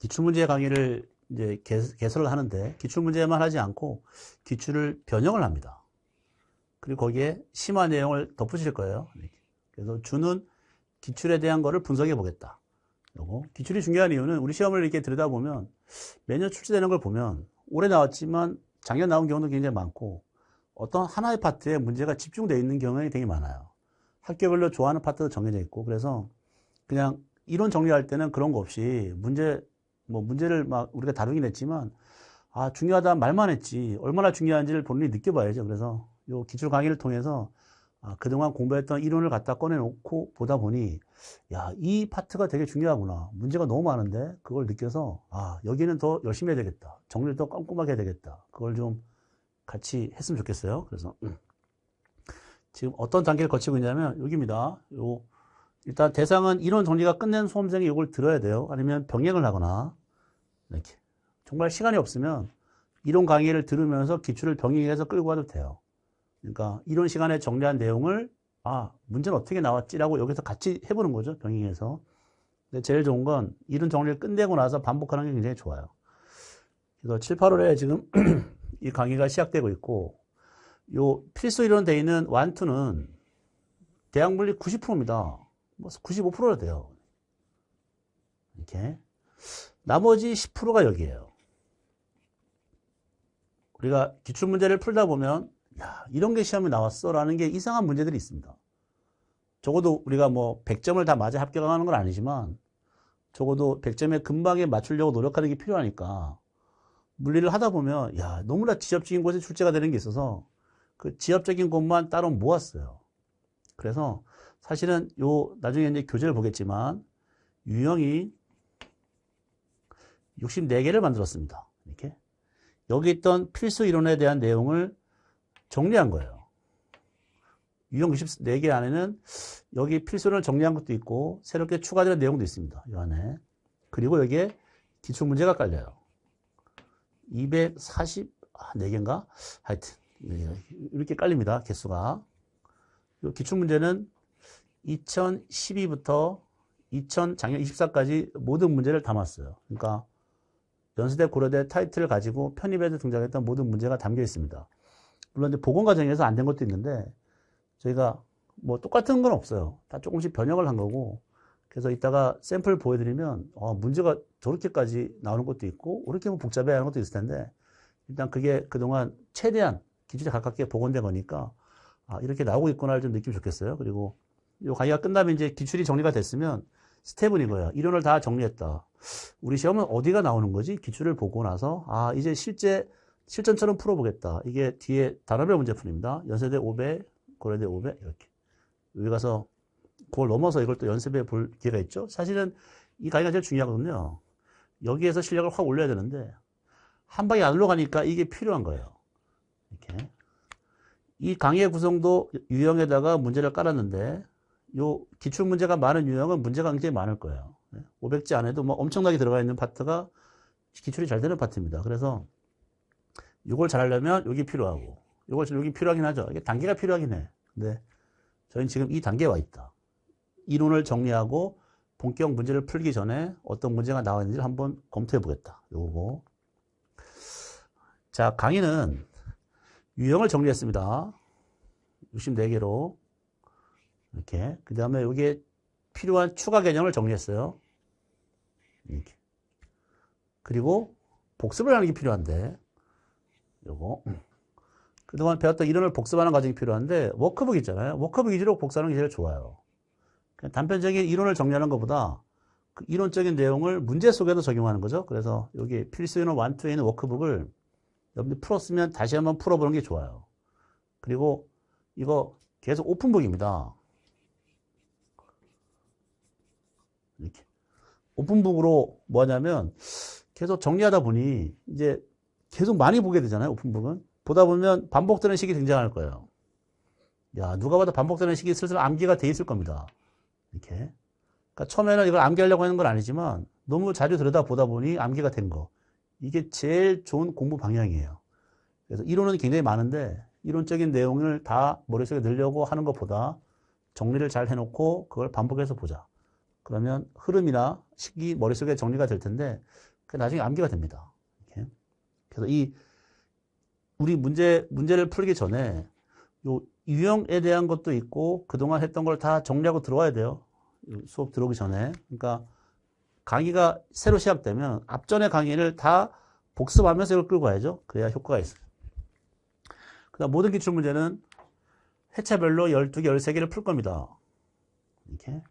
기출문제 강의를 이제 개설을 하는데 기출문제만 하지 않고 기출을 변형을 합니다. 그리고 거기에 심화 내용을 덧붙일 거예요. 그래서 주는 기출에 대한 거를 분석해 보겠다. 요거. 기출이 중요한 이유는 우리 시험을 이렇게 들여다보면 매년 출제되는 걸 보면 올해 나왔지만 작년 나온 경우도 굉장히 많고 어떤 하나의 파트에 문제가 집중되어 있는 경우가 되게 많아요. 학교별로 좋아하는 파트도 정해져 있고 그래서 그냥 이론 정리할 때는 그런 거 없이 문제를 막 우리가 다루긴 했지만 중요하다 말만 했지 얼마나 중요한지를 본인이 느껴봐야죠. 그래서 요 기출 강의를 통해서 그동안 공부했던 이론을 갖다 꺼내놓고 보다 보니 이 파트가 되게 중요하구나. 문제가 너무 많은데 그걸 느껴서 여기는 더 열심히 해야 되겠다. 정리를 더 꼼꼼하게 해야 되겠다. 그걸 좀 같이 했으면 좋겠어요. 그래서 지금 어떤 단계를 거치고 있냐면 여기입니다. 일단 대상은 이론 정리가 끝낸 수험생이 이걸 들어야 돼요. 아니면 병행을 하거나 이렇게 정말 시간이 없으면 이론 강의를 들으면서 기출을 병행해서 끌고 가도 돼요. 그러니까 이론 시간에 정리한 내용을 문제는 어떻게 나왔지라고 여기서 같이 해보는 거죠. 병행해서. 근데 제일 좋은 건 이론 정리를 끝내고 나서 반복하는 게 굉장히 좋아요. 그래서 7, 8월에 지금 이 강의가 시작되고 있고 요 필수 이론 돼 있는 1, 2는 대학 물리 90%입니다. 95%가 돼요. 이렇게. 나머지 10%가 여기에요. 우리가 기출문제를 풀다 보면 이런 게 시험에 나왔어 라는 게 이상한 문제들이 있습니다. 적어도 우리가 100점을 다 맞아 합격하는 건 아니지만 적어도 100점에 금방에 맞추려고 노력하는 게 필요하니까 물리를 하다 보면 너무나 지엽적인 곳에 출제가 되는 게 있어서 그 지엽적인 곳만 따로 모았어요. 그래서 사실은 나중에 이제 교재를 보겠지만 유형이 64개를 만들었습니다. 이렇게. 여기 있던 필수 이론에 대한 내용을 정리한 거예요. 유형 64개 안에는 여기 필수를 정리한 것도 있고 새롭게 추가되는 내용도 있습니다. 이 안에. 그리고 여기에 기출문제가 깔려요. 244개인가? 하여튼 이렇게 깔립니다. 개수가. 이 기출문제는 2012부터 작년 24까지 모든 문제를 담았어요. 그러니까 연세대 고려대 타이틀을 가지고 편입에도 등장했던 모든 문제가 담겨 있습니다. 물론 이제 복원 과정에서 안 된 것도 있는데 저희가 똑같은 건 없어요. 다 조금씩 변형을 한 거고 그래서 이따가 샘플 보여드리면 문제가 저렇게까지 나오는 것도 있고 이렇게 복잡해 하는 것도 있을 텐데 일단 그게 그동안 최대한 기출에 가깝게 복원된 거니까 이렇게 나오고 있구나를 좀 느끼면 좋겠어요. 그리고 이 강의가 끝나면 이제 기출이 정리가 됐으면 스텝은 이거야. 이론을 다 정리했다. 우리 시험은 어디가 나오는 거지? 기출을 보고 나서 이제 실전처럼 풀어보겠다. 이게 뒤에 단어별 문제풀이입니다. 연세대 5배, 고려대 5배 이렇게. 여기 가서 그걸 넘어서 이걸 또 연습해 볼 기회가 있죠. 사실은 이 강의가 제일 중요하거든요. 여기에서 실력을 확 올려야 되는데 한 방에 안 올라가니까 이게 필요한 거예요. 이렇게. 이 강의의 구성도 유형에다가 문제를 깔았는데 요 기출문제가 많은 유형은 문제가 굉장히 많을 거예요. 500지 안에도 엄청나게 들어가 있는 파트가 기출이 잘 되는 파트입니다. 그래서 이걸 잘하려면 여기 필요하고 여기 필요하긴 하죠. 이게 단계가 필요하긴 해. 근데 저희는 지금 이 단계에 와 있다. 이론을 정리하고 본격 문제를 풀기 전에 어떤 문제가 나왔는지를 한번 검토해 보겠다. 요거. 자, 강의는 유형을 정리했습니다. 64개로. 이렇게. 그 다음에 여기에 필요한 추가 개념을 정리했어요. 이렇게. 그리고 복습을 하는 게 필요한데, 요거. 그동안 배웠던 이론을 복습하는 과정이 필요한데, 워크북 있잖아요. 워크북 위주로 복습하는 게 제일 좋아요. 그냥 단편적인 이론을 정리하는 것보다 그 이론적인 내용을 문제 속에도 적용하는 거죠. 그래서 여기 필수 이론 1, 2에 있는 워크북을 여러분들 풀었으면 다시 한번 풀어보는 게 좋아요. 그리고 이거 계속 오픈북입니다. 이렇게. 오픈북으로 뭐 하냐면 계속 정리하다 보니 이제 계속 많이 보게 되잖아요. 오픈북은. 보다 보면 반복되는 식이 등장할 거예요. 누가 봐도 반복되는 식이 슬슬 암기가 돼 있을 겁니다. 이렇게. 그러니까 처음에는 이걸 암기하려고 하는 건 아니지만 너무 자주 들여다보다 보니 암기가 된 거. 이게 제일 좋은 공부 방향이에요. 그래서 이론은 굉장히 많은데 이론적인 내용을 다 머릿속에 넣으려고 하는 것보다 정리를 잘 해놓고 그걸 반복해서 보자. 그러면 흐름이나 식이 머릿속에 정리가 될 텐데 나중에 암기가 됩니다. 이렇게. 그래서 우리 문제를 풀기 전에 요 유형에 대한 것도 있고 그동안 했던 걸 다 정리하고 들어와야 돼요. 수업 들어오기 전에. 그러니까 강의가 새로 시작되면 앞전의 강의를 다 복습하면서 이걸 끌고 가야죠. 그래야 효과가 있어요. 그다음 모든 기출문제는 회차별로 12개, 13개를 풀 겁니다. 이렇게.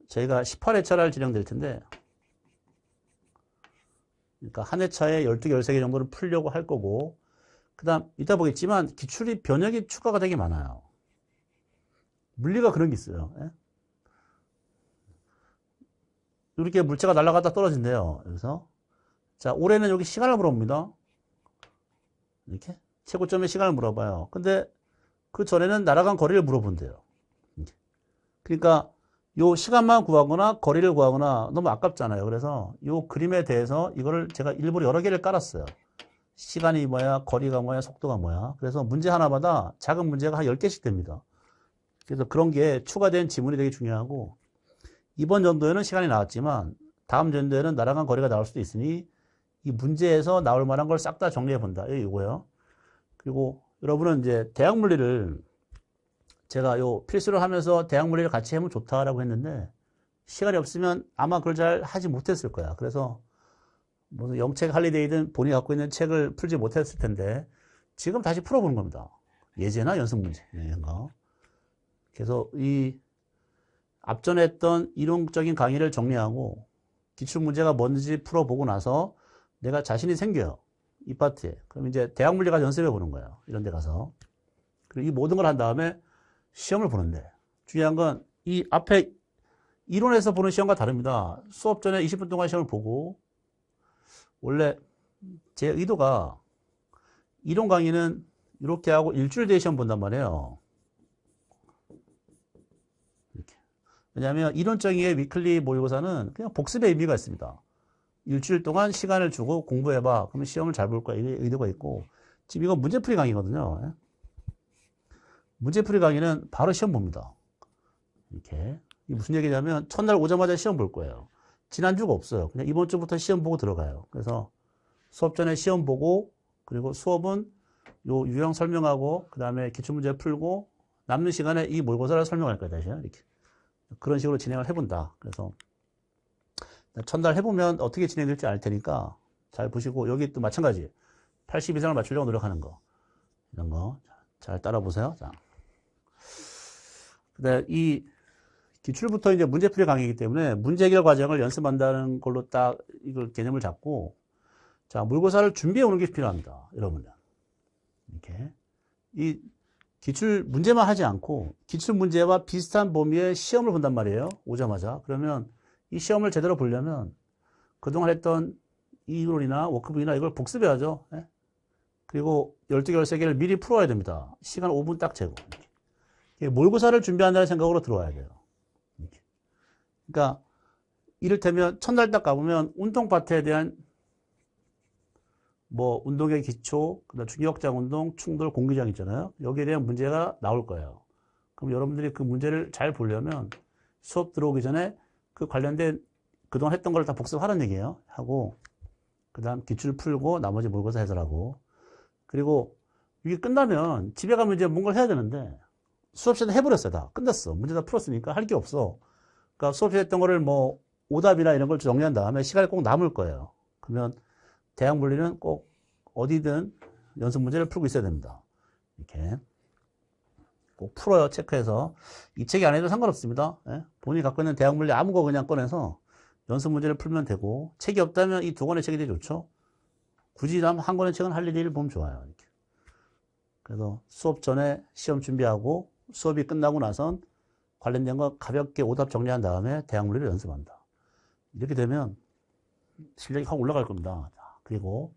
저희가 18회차를 진행될 텐데, 그러니까 한 회차에 12개, 13개 정도를 풀려고 할 거고, 그 다음, 이따 보겠지만, 기출이 변형이 추가가 되게 많아요. 물리가 그런 게 있어요. 예? 이렇게 물체가 날아가다 떨어진대요. 그래서, 자, 올해는 여기 시간을 물어봅니다. 이렇게. 최고점의 시간을 물어봐요. 근데, 그 전에는 날아간 거리를 물어본대요. 그러니까 요 시간만 구하거나 거리를 구하거나 너무 아깝잖아요. 그래서 요 그림에 대해서 이거를 제가 일부러 여러 개를 깔았어요. 시간이 뭐야, 거리가 뭐야, 속도가 뭐야. 그래서 문제 하나마다 작은 문제가 한 10개씩 됩니다. 그래서 그런 게 추가된 지문이 되게 중요하고, 이번 연도에는 시간이 나왔지만 다음 연도에는 날아간 거리가 나올 수도 있으니 이 문제에서 나올 만한 걸 싹 다 정리해 본다. 이거요. 그리고 여러분은 이제 대학 물리를 제가 필수를 하면서 대학 물리를 같이 하면 좋다라고 했는데 시간이 없으면 아마 그걸 잘 하지 못했을 거야. 그래서 무슨 영책 할리데이든 본인이 갖고 있는 책을 풀지 못했을 텐데 지금 다시 풀어보는 겁니다. 예제나 연습 문제 이런 거. 그래서 이 앞전에 했던 이론적인 강의를 정리하고 기출 문제가 뭔지 풀어보고 나서 내가 자신이 생겨요. 이 파트에. 그럼 이제 대학 물리 가서 연습해 보는 거예요. 이런 데 가서. 그리고 이 모든 걸 한 다음에 시험을 보는데 중요한 건 이 앞에 이론에서 보는 시험과 다릅니다. 수업 전에 20분 동안 시험을 보고 원래 제 의도가 이론 강의는 이렇게 하고 일주일 뒤에 시험 본단 말이에요. 이렇게. 왜냐하면 이론적인 위클리 모의고사는 그냥 복습의 의미가 있습니다. 일주일 동안 시간을 주고 공부해봐. 그러면 시험을 잘 볼 거야. 이게 의도가 있고. 지금 이건 문제풀이 강의거든요. 문제풀이 강의는 바로 시험 봅니다. 이렇게. 이게 무슨 얘기냐면 첫날 오자마자 시험 볼 거예요. 지난주가 없어요. 그냥 이번 주부터 시험 보고 들어가요. 그래서 수업 전에 시험 보고 그리고 수업은 요 유형 설명하고 그 다음에 기출문제 풀고 남는 시간에 이 모의고사를 설명할 거예요. 다시 이렇게. 그런 식으로 진행을 해본다. 그래서 첫날 해보면 어떻게 진행될지 알 테니까 잘 보시고 여기 또 마찬가지 80 이상을 맞추려고 노력하는 거 이런 거 잘 따라 보세요. 자, 근데 이 기출부터 이제 문제풀이 강의이기 때문에 문제 해결 과정을 연습한다는 걸로 딱 이걸 개념을 잡고 자 모의고사를 준비해 오는 게 필요합니다. 여러분들 이렇게 이 기출 문제만 하지 않고 기출 문제와 비슷한 범위의 시험을 본단 말이에요. 오자마자 그러면 이 시험을 제대로 보려면 그동안 했던 이론이나 워크북이나 이걸 복습해야죠. 예? 그리고 12개, 13개를 미리 풀어야 됩니다. 시간 5분 딱 재고. 이렇게. 모의고사를 준비한다는 생각으로 들어와야 돼요. 이렇게. 그러니까 이를테면 첫날 딱 가보면 운동 파트에 대한 뭐 운동의 기초, 그다음 중력장 운동, 충돌, 공기장 있잖아요. 여기에 대한 문제가 나올 거예요. 그럼 여러분들이 그 문제를 잘 보려면 수업 들어오기 전에 그 관련된 그동안 했던 걸 다 복습하라는 얘기예요. 하고 그 다음 기출 풀고 나머지 모의고사 해설하고 그리고 이게 끝나면 집에 가면 이제 뭔가를 해야 되는데 수업 시간에 해버렸어요. 다 끝났어. 문제 다 풀었으니까 할 게 없어. 그러니까 수업에 했던 거를 뭐 오답이나 이런 걸 정리한 다음에 시간이 꼭 남을 거예요. 그러면 대학 물리는 꼭 어디든 연습 문제를 풀고 있어야 됩니다. 이렇게 꼭 풀어요. 체크해서. 이 책이 아니어도 상관없습니다. 예? 본인이 갖고 있는 대학 물리 아무 거 그냥 꺼내서 연습 문제를 풀면 되고 책이 없다면 이 두 권의 책이 되게 좋죠. 굳이 한 권의 책은 할 일을 보면 좋아요. 이렇게. 그래서 수업 전에 시험 준비하고 수업이 끝나고 나선 관련된 거 가볍게 오답 정리한 다음에 대학 물리를 연습한다. 이렇게 되면 실력이 확 올라갈 겁니다. 자, 그리고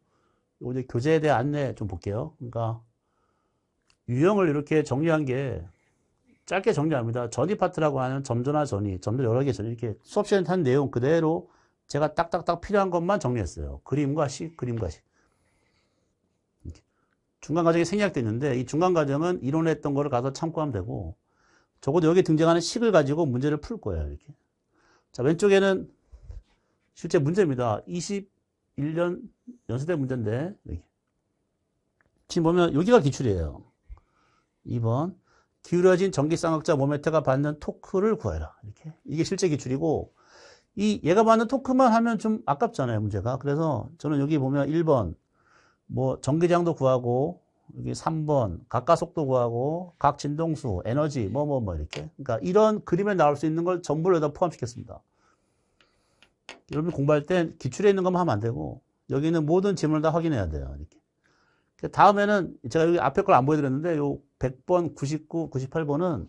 이제 교재에 대한 안내 좀 볼게요. 그러니까 유형을 이렇게 정리한 게 짧게 정리합니다. 전이 파트라고 하는 점조나 전이, 점도 여러 개 전이 이렇게 수업 시간에 한 내용 그대로 제가 딱딱딱 필요한 것만 정리했어요. 그림과 시, 그림과 시. 이렇게. 중간 과정이 생략되어 있는데 이 중간 과정은 이론에 했던 거를 가서 참고하면 되고 적어도 여기 등장하는 식을 가지고 문제를 풀 거예요. 이렇게. 자, 왼쪽에는 실제 문제입니다. 21년 연수대 문제인데, 여기. 지금 보면 여기가 기출이에요. 2번. 기울어진 전기쌍극자 모멘트가 받는 토크를 구해라. 이렇게. 이게 실제 기출이고, 얘가 받는 토크만 하면 좀 아깝잖아요, 문제가. 그래서 저는 여기 보면 1번, 뭐, 전기장도 구하고, 여기 3번, 각가속도 구하고, 각 진동수, 에너지, 이렇게. 그러니까 이런 그림에 나올 수 있는 걸 전부를 여기다 포함시켰습니다. 여러분 공부할 땐 기출에 있는 것만 하면 안 되고, 여기 있는 모든 지문을 다 확인해야 돼요, 이렇게. 다음에는 제가 여기 앞에 걸 안 보여드렸는데, 요 100번, 99, 98번은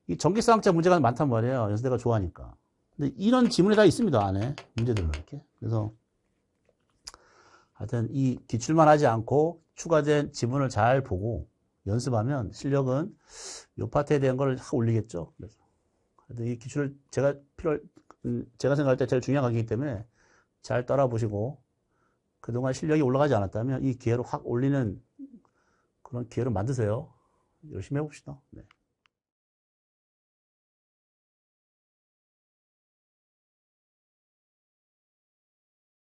이 전기쌍극자 문제가 많단 말이에요. 연세대가 좋아하니까. 근데 이런 지문이 다 있습니다, 안에. 문제들로 이렇게. 그래서, 하여튼 이 기출만 하지 않고 추가된 지문을 잘 보고 연습하면 실력은 요 파트에 대한 걸 확 올리겠죠. 그래서. 이 기출을 제가 생각할 때 제일 중요한 강의이기 때문에 잘 따라 보시고 그동안 실력이 올라가지 않았다면 이 기회를 확 올리는 그런 기회를 만드세요. 열심히 해봅시다. 네.